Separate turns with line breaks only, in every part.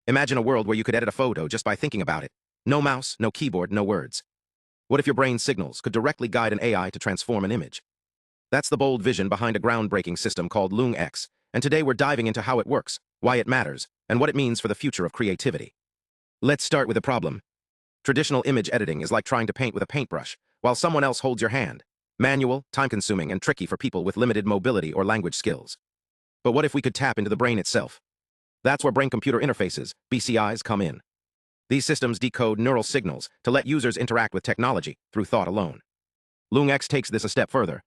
Imagine a world where you could edit a photo just by thinking about it. No mouse, no keyboard, no words. What if your brain's signals could directly guide an AI to transform an image? That's the bold vision behind a groundbreaking system called LoongX, and today we're diving into how it works, why it matters, and what it means for the future of creativity. Let's start with a problem. Traditional image editing is like trying to paint with a paintbrush, while someone else holds your hand. Manual, time-consuming, and tricky for people with limited mobility or language skills. But what if we could tap into the brain itself? That's where brain-computer interfaces, BCIs, come in. These systems decode neural signals to let users interact with technology through thought alone. LoongX takes this a step further.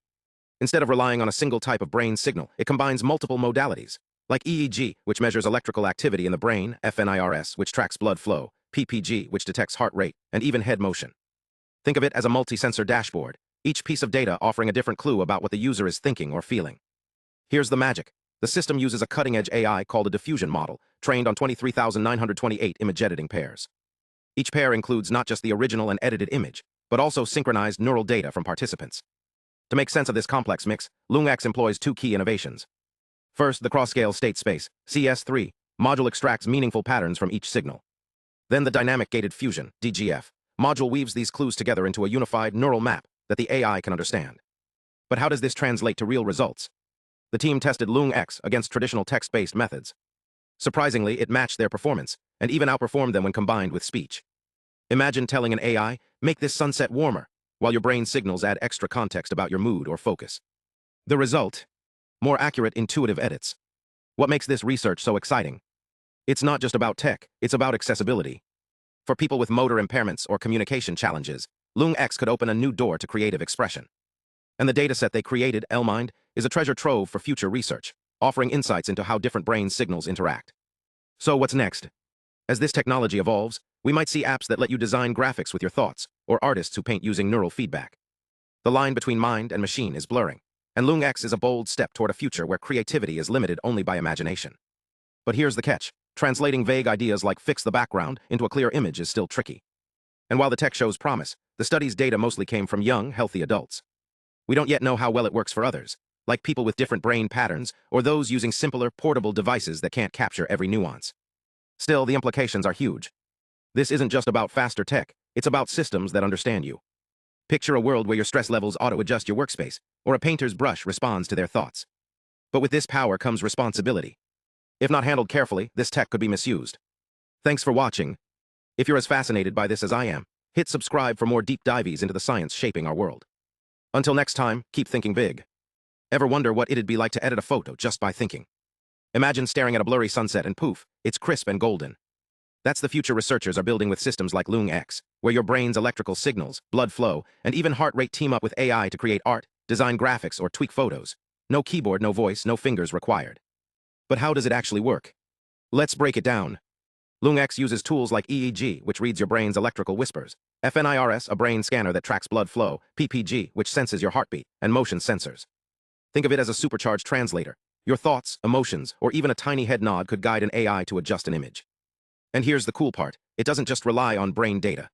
Instead of relying on a single type of brain signal, it combines multiple modalities, like EEG, which measures electrical activity in the brain, fNIRS, which tracks blood flow, PPG, which detects heart rate, and even head motion. Think of it as a multi-sensor dashboard, each piece of data offering a different clue about what the user is thinking or feeling. Here's the magic. The system uses a cutting-edge AI called a diffusion model, trained on 23,928 image editing pairs. Each pair includes not just the original and edited image, but also synchronized neural data from participants. To make sense of this complex mix, LoongX employs two key innovations. First, the cross-scale state space, CS3, module extracts meaningful patterns from each signal. Then the dynamic gated fusion, DGF, module weaves these clues together into a unified neural map that the AI can understand. But how does this translate to real results? The team tested LoongX against traditional text-based methods. Surprisingly, it matched their performance, and even outperformed them when combined with speech. Imagine telling an AI, make this sunset warmer, while your brain signals add extra context about your mood or focus. The result? More accurate, intuitive edits. What makes this research so exciting? It's not just about tech, it's about accessibility. For people with motor impairments or communication challenges, LoongX could open a new door to creative expression. And the dataset they created, LMind, is a treasure trove for future research, offering insights into how different brain signals interact. So what's next? As this technology evolves, we might see apps that let you design graphics with your thoughts, or artists who paint using neural feedback. The line between mind and machine is blurring, and LoongX is a bold step toward a future where creativity is limited only by imagination. But here's the catch. Translating vague ideas like fix the background into a clear image is still tricky. And while the tech shows promise, the study's data mostly came from young, healthy adults. We don't yet know how well it works for others, like people with different brain patterns or those using simpler, portable devices that can't capture every nuance. Still, the implications are huge. This isn't just about faster tech, it's about systems that understand you. Picture a world where your stress levels auto-adjust your workspace, or a painter's brush responds to their thoughts. But with this power comes responsibility. If not handled carefully, this tech could be misused. Thanks for watching. If you're as fascinated by this as I am, hit subscribe for more deep dives into the science shaping our world. Until next time, keep thinking big. Ever wonder what it'd be like to edit a photo just by thinking? Imagine staring at a blurry sunset and poof, it's crisp and golden. That's the future researchers are building with systems like LoongX, where your brain's electrical signals, blood flow, and even heart rate team up with AI to create art, design graphics, or tweak photos. No keyboard, no voice, no fingers required. But how does it actually work? Let's break it down. LoongX uses tools like EEG, which reads your brain's electrical whispers, fNIRS, a brain scanner that tracks blood flow, PPG, which senses your heartbeat, and motion sensors. Think of it as a supercharged translator. Your thoughts, emotions, or even a tiny head nod could guide an AI to adjust an image. And here's the cool part. It doesn't just rely on brain data.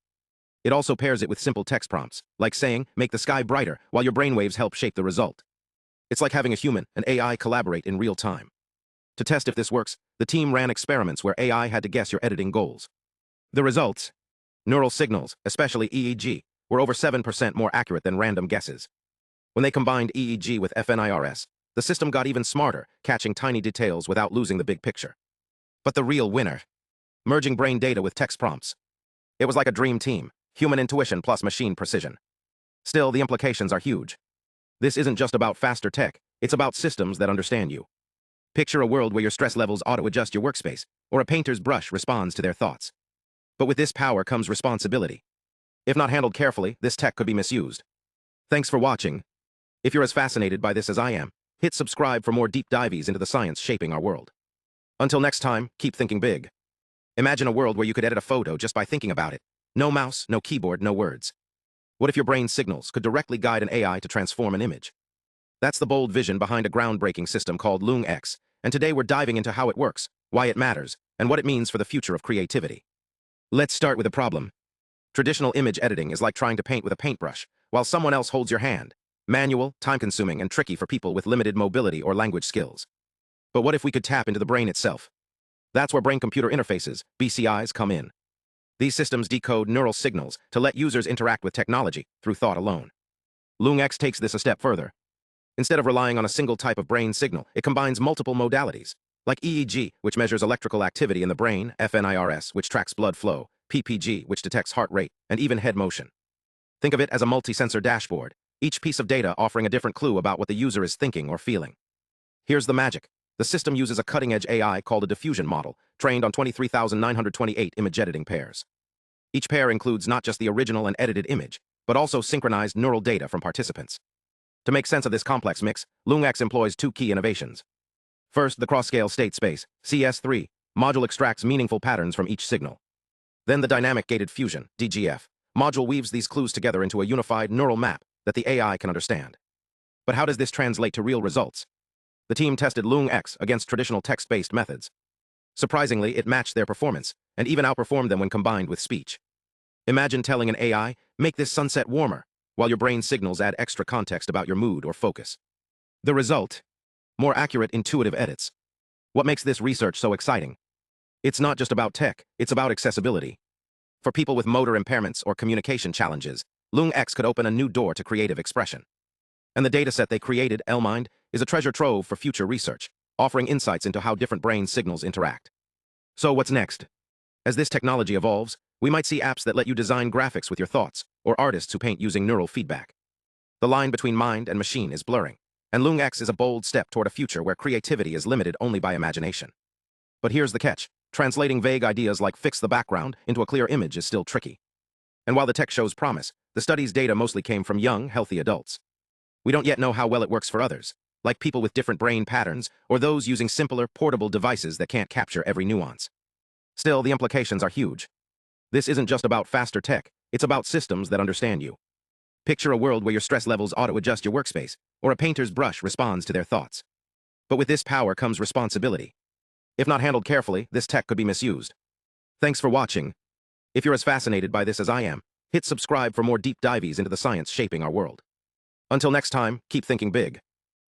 It also pairs it with simple text prompts, like saying, make the sky brighter, while your brainwaves help shape the result. It's like having a human and AI collaborate in real time. To test if this works, the team ran experiments where AI had to guess your editing goals. The results? Neural signals, especially EEG, were over 7% more accurate than random guesses. When they combined EEG with fNIRS, the system got even smarter, catching tiny details without losing the big picture. But the real winner? Merging brain data with text prompts. It was like a dream team, human intuition plus machine precision. Still, the implications are huge. This isn't just about faster tech, it's about systems that understand you. Picture a world where your stress levels auto-adjust your workspace, or a painter's brush responds to their thoughts. But with this power comes responsibility. If not handled carefully, this tech could be misused. Thanks for watching. If you're as fascinated by this as I am, hit subscribe for more deep dives into the science shaping our world. Until next time, keep thinking big. Imagine a world where you could edit a photo just by thinking about it. No mouse, no keyboard, no words. What if your brain's signals could directly guide an AI to transform an image? That's the bold vision behind a groundbreaking system called LoongX, and today we're diving into how it works, why it matters, and what it means for the future of creativity. Let's start with a problem. Traditional image editing is like trying to paint with a paintbrush, while someone else holds your hand. Manual, time-consuming, and tricky for people with limited mobility or language skills. But what if we could tap into the brain itself? That's where brain-computer interfaces, BCIs, come in. These systems decode neural signals to let users interact with technology through thought alone. LoongX takes this a step further. Instead of relying on a single type of brain signal, it combines multiple modalities, like EEG, which measures electrical activity in the brain, fNIRS, which tracks blood flow, PPG, which detects heart rate, and even head motion. Think of it as a multi-sensor dashboard, each piece of data offering a different clue about what the user is thinking or feeling. Here's the magic. The system uses a cutting-edge AI called a diffusion model, trained on 23,928 image editing pairs. Each pair includes not just the original and edited image, but also synchronized neural data from participants. To make sense of this complex mix, LoongX employs two key innovations. First, the cross-scale state space, CS3, module extracts meaningful patterns from each signal. Then the dynamic gated fusion, DGF, module weaves these clues together into a unified neural map that the AI can understand. But how does this translate to real results? The team tested LoongX against traditional text-based methods. Surprisingly, it matched their performance, and even outperformed them when combined with speech. Imagine telling an AI, make this sunset warmer, while your brain signals add extra context about your mood or focus. The result? More accurate, intuitive edits. What makes this research so exciting? It's not just about tech, it's about accessibility. For people with motor impairments or communication challenges, LoongX could open a new door to creative expression. And the dataset they created, LMind, is a treasure trove for future research, offering insights into how different brain signals interact. So what's next? As this technology evolves, we might see apps that let you design graphics with your thoughts, or artists who paint using neural feedback. The line between mind and machine is blurring, and LoongX is a bold step toward a future where creativity is limited only by imagination. But here's the catch. Translating vague ideas like fix the background into a clear image is still tricky. And while the tech shows promise, the study's data mostly came from young, healthy adults. We don't yet know how well it works for others, like people with different brain patterns or those using simpler, portable devices that can't capture every nuance. Still, the implications are huge. This isn't just about faster tech, it's about systems that understand you. Picture a world where your stress levels auto-adjust your workspace, or a painter's brush responds to their thoughts. But with this power comes responsibility. If not handled carefully, this tech could be misused. Thanks for watching. If you're as fascinated by this as I am, hit subscribe for more deep dives into the science shaping our world. Until next time, keep thinking big.